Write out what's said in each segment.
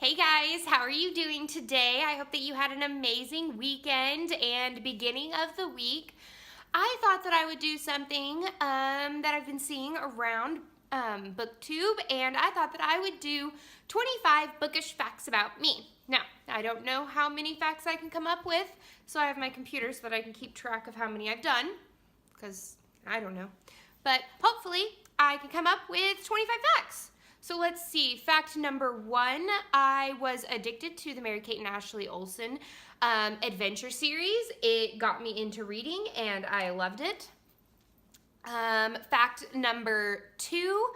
Hey guys, how are you doing today? I hope that you had an amazing weekend and beginning of the week. I thought that I would do something that I've been seeing around BookTube, and I thought that I would do 25 bookish facts about me. Now, I don't know how many facts I can come up with, so I have my computer so that I can keep track of how many I've done, because I don't know. But hopefully, I can come up with 25 facts. So let's see, fact number 1, I was addicted to the Mary-Kate and Ashley Olsen adventure series. It got me into reading and I loved it. Fact number 2,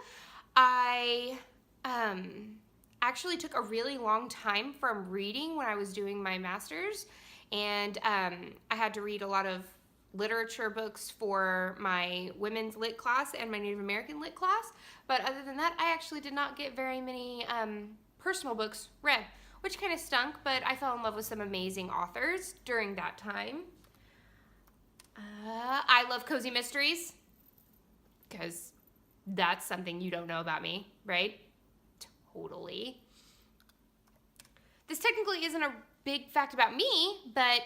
I actually took a really long time from reading when I was doing my master's, and I had to read a lot of literature books for my women's lit class and my Native American lit class, but other than that, I actually did not get very many personal books read, which kind of stunk, but I fell in love with some amazing authors during that time. I love cozy mysteries, because that's something you don't know about me, right? Totally. This technically isn't a big fact about me, but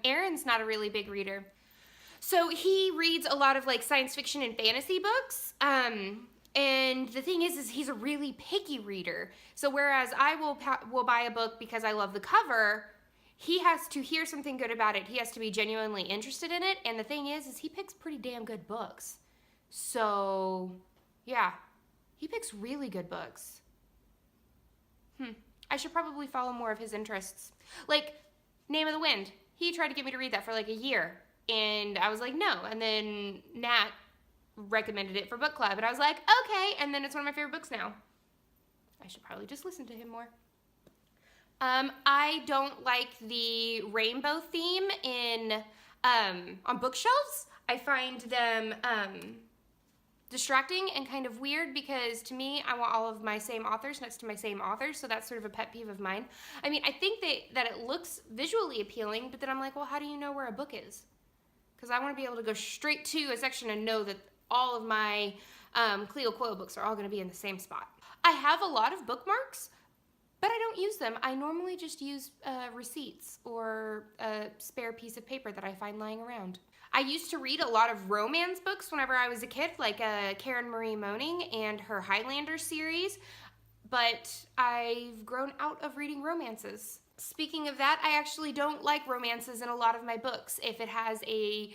Aaron's not a really big reader. So he reads a lot of like science fiction and fantasy books, and the thing is he's a really picky reader. So whereas I will buy a book because I love the cover, he has to hear something good about it. He has to be genuinely interested in it, and the thing is he picks pretty damn good books. So yeah, he picks really good books. I should probably follow more of his interests. Like Name of the Wind. He tried to get me to read that for like a year. And I was like, no. And then Nat recommended it for book club. And I was like, okay. And then it's one of my favorite books now. I should probably just listen to him more. I don't like the rainbow theme on bookshelves. I find them distracting and kind of weird, because to me, I want all of my same authors next to my same authors. So that's sort of a pet peeve of mine. I mean, I think that it looks visually appealing, but then I'm like, well, how do you know where a book is? Because I want to be able to go straight to a section and know that all of my Cleo Coelho books are all going to be in the same spot. I have a lot of bookmarks, but I don't use them. I normally just use receipts or a spare piece of paper that I find lying around. I used to read a lot of romance books whenever I was a kid, like Karen Marie Moning and her Highlander series, but I've grown out of reading romances. Speaking of that, I actually don't like romances in a lot of my books. If it has a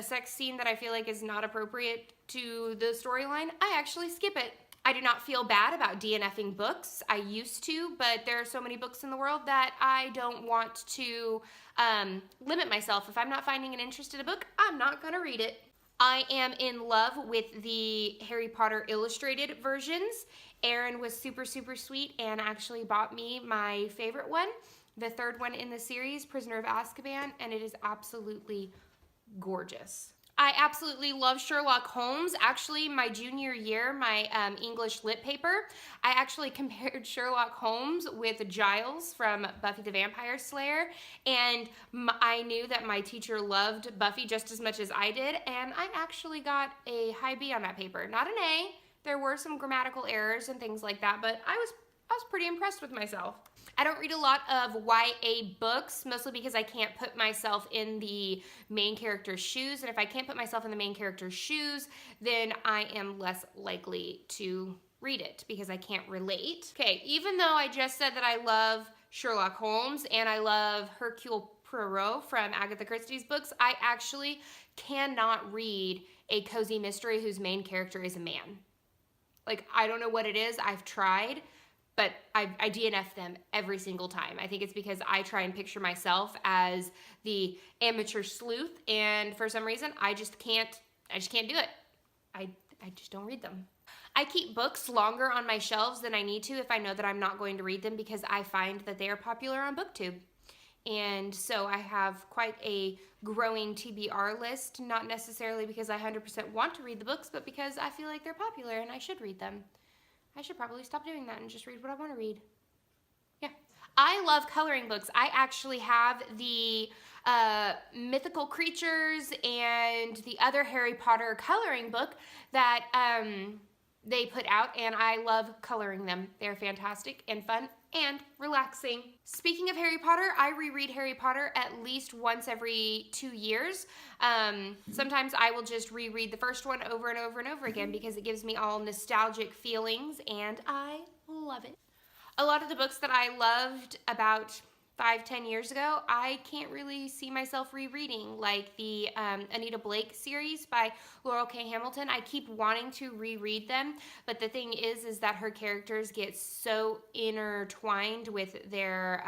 sex scene that I feel like is not appropriate to the storyline, I actually skip it. I do not feel bad about DNFing books. I used to, but there are so many books in the world that I don't want to limit myself. If I'm not finding an interest in a book, I'm not gonna read it. I am in love with the Harry Potter illustrated versions. Aaron was super, super sweet and actually bought me my favorite one, the third one in the series, Prisoner of Azkaban, and it is absolutely gorgeous. I absolutely love Sherlock Holmes. Actually, my junior year, my English lit paper, I actually compared Sherlock Holmes with Giles from Buffy the Vampire Slayer, and I knew that my teacher loved Buffy just as much as I did, and I actually got a high B on that paper. Not an A. There were some grammatical errors and things like that, but I was pretty impressed with myself. I don't read a lot of YA books, mostly because I can't put myself in the main character's shoes, and if I can't put myself in the main character's shoes, then I am less likely to read it because I can't relate. Okay, even though I just said that I love Sherlock Holmes and I love Hercule Poirot from Agatha Christie's books, I actually cannot read a cozy mystery whose main character is a man. Like, I don't know what it is. I've tried, but I DNF them every single time. I think it's because I try and picture myself as the amateur sleuth, and for some reason, I just can't do it. I just don't read them. I keep books longer on my shelves than I need to if I know that I'm not going to read them, because I find that they are popular on BookTube. And so I have quite a growing TBR list, not necessarily because I 100% want to read the books, but because I feel like they're popular and I should read them. I should probably stop doing that and just read what I want to read. Yeah. I love coloring books. I actually have the mythical creatures and the other Harry Potter coloring book that they put out, and I love coloring them. They're fantastic and fun. and relaxing. Speaking of Harry Potter, I reread Harry Potter at least once every 2 years. Sometimes I will just reread the first one over and over and over again because it gives me all nostalgic feelings, and I love it. A lot of the books that I loved about 5-10 years ago, I can't really see myself rereading, like the Anita Blake series by Laurel K. Hamilton. I keep wanting to reread them, but the thing is that her characters get so intertwined with their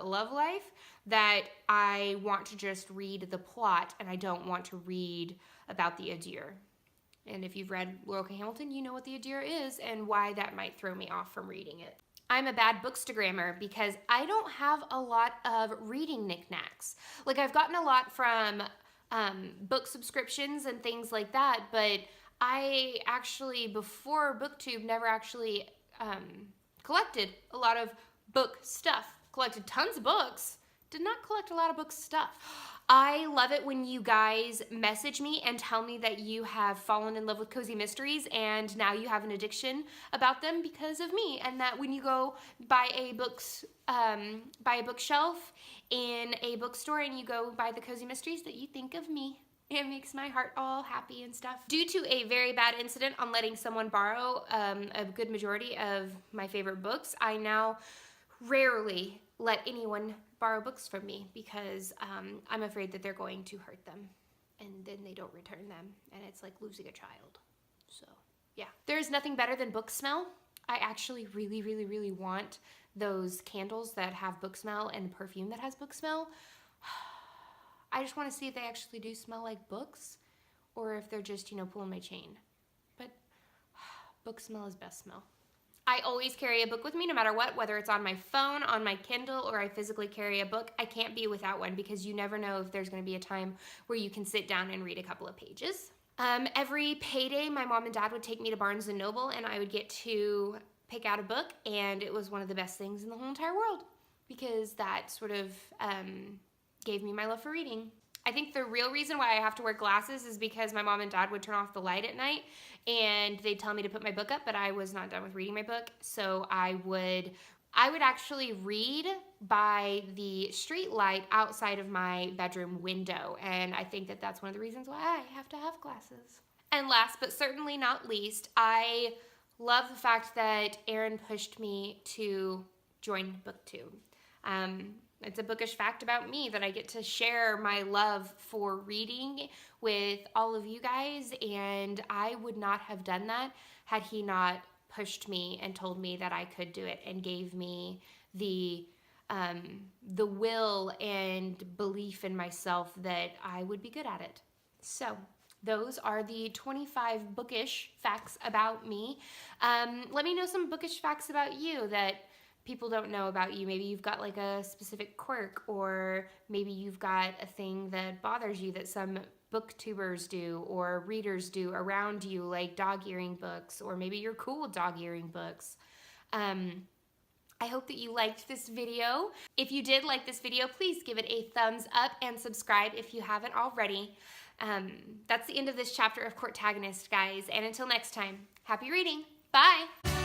love life that I want to just read the plot, and I don't want to read about the Adir. And if you've read Laurel K. Hamilton, you know what the Adir is and why that might throw me off from reading it. I'm a bad bookstagrammer because I don't have a lot of reading knickknacks. Like, I've gotten a lot from book subscriptions and things like that, but I actually, before BookTube, never actually collected a lot of book stuff. Collected tons of books, did not collect a lot of book stuff. I love it when you guys message me and tell me that you have fallen in love with cozy mysteries and now you have an addiction about them because of me, and that when you go buy a bookshelf in a bookstore and you go buy the cozy mysteries, that you think of me. It makes my heart all happy and stuff. Due to a very bad incident on letting someone borrow a good majority of my favorite books, I now rarely let anyone borrow books from me because I'm afraid that they're going to hurt them and then they don't return them, and it's like losing a child. So yeah, there's nothing better than book smell. I actually really want those candles that have book smell and perfume that has book smell. I just want to see if they actually do smell like books or if they're just, you know, pulling my chain. But book smell is best smell. I always carry a book with me no matter what, whether it's on my phone, on my Kindle, or I physically carry a book. I can't be without one because you never know if there's going to be a time where you can sit down and read a couple of pages. Every payday, my mom and dad would take me to Barnes & Noble and I would get to pick out a book, and it was one of the best things in the whole entire world because that sort of gave me my love for reading. I think the real reason why I have to wear glasses is because my mom and dad would turn off the light at night and they'd tell me to put my book up, but I was not done with reading my book. So I would actually read by the street light outside of my bedroom window. And I think that that's one of the reasons why I have to have glasses. And last but certainly not least, I love the fact that Aaron pushed me to join BookTube. It's a bookish fact about me that I get to share my love for reading with all of you guys, and I would not have done that had he not pushed me and told me that I could do it and gave me the will and belief in myself that I would be good at it. So those are the 25 bookish facts about me. Let me know some bookish facts about you that people don't know about you. Maybe you've got like a specific quirk, or maybe you've got a thing that bothers you that some booktubers do or readers do around you, like dog-earing books, or maybe you're cool with dog-earing books. I hope that you liked this video. If you did like this video, please give it a thumbs up and subscribe if you haven't already. That's the end of this chapter of Courtagonist, guys. And until next time, happy reading. Bye!